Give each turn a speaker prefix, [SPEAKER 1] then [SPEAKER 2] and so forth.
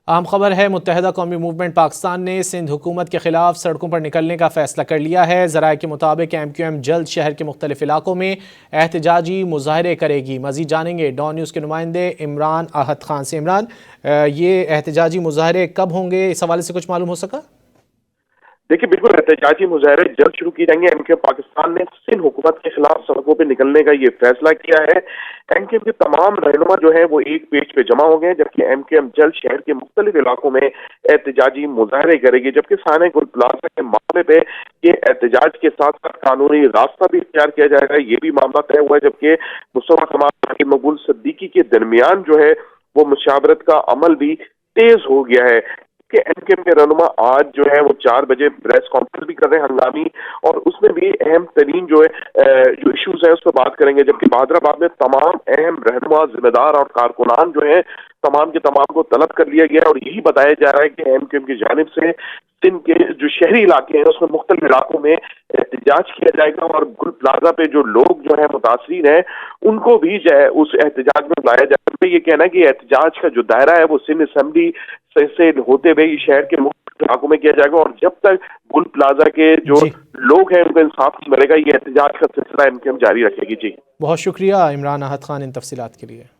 [SPEAKER 1] اہم خبر ہے، متحدہ قومی موومنٹ پاکستان نے سندھ حکومت کے خلاف سڑکوں پر نکلنے کا فیصلہ کر لیا ہے۔ ذرائع کے مطابق ایم کیو ایم جلد شہر کے مختلف علاقوں میں احتجاجی مظاہرے کرے گی۔ مزید جانیں گے ڈان نیوز کے نمائندے عمران احد خان سے۔ عمران، یہ احتجاجی مظاہرے کب ہوں گے، اس حوالے سے کچھ معلوم ہو سکا؟
[SPEAKER 2] دیکھیے، بالکل احتجاجی مظاہرے جلد شروع کیے جائیں گے۔ ایم کیو ایم پاکستان نے سندھ حکومت کے خلاف سڑکوں پہ نکلنے کا یہ فیصلہ کیا ہے۔ ایم کیو ایم کے تمام رہنما جو ہیں وہ ایک پیج پہ جمع ہو گئے ہیں، جبکہ ایم کیو ایم جلد شہر کے مختلف علاقوں میں احتجاجی مظاہرے کرے گی، جبکہ سانحہ گل پلازہ کے معاملے پہ یہ احتجاج کے ساتھ ساتھ قانونی راستہ بھی اختیار کیا جائے گا، یہ بھی معاملہ طے ہوا ہے۔ جبکہ مصطفیٰ کمال مقبول صدیقی کے درمیان جو ہے وہ مشاورت کا عمل بھی تیز ہو گیا ہے کہ ایم کیو ایم کے رہنما آج جو ہے وہ 4 بجے پریس کانفرنس بھی کر رہے ہیں ہنگامی، اور اس میں بھی اہم ترین جو ایشوز ہیں اس پہ بات کریں گے۔ جبکہ بہادرآباد میں تمام اہم رہنما، ذمہ دار اور کارکنان جو ہیں تمام کے تمام کو طلب کر لیا گیا ہے، اور یہی بتایا جا رہا ہے کہ ایم کیو ایم کی جانب سے سندھ کے جو شہری علاقے ہیں اس میں مختلف علاقوں میں احتجاج کیا جائے گا، اور گل پلازہ پہ جو لوگ جو ہیں متاثرین ہیں ان کو بھی جو ہے اس احتجاج میں بلایا جائے گا۔ یہ کہنا ہے کہ احتجاج کا جو دائرہ ہے وہ سندھ اسمبلی سے ہوتے ہوئے شہر کے مختلف علاقوں میں کیا جائے گا، اور جب تک گل پلازہ کے جو
[SPEAKER 1] جی،
[SPEAKER 2] لوگ ہیں ان کو انصاف نہیں ملے گا، یہ احتجاج کا سلسلہ ایم کیو ایم جاری رکھے گی۔ جی،
[SPEAKER 1] بہت شکریہ عمران احد خان ان تفصیلات کے لیے۔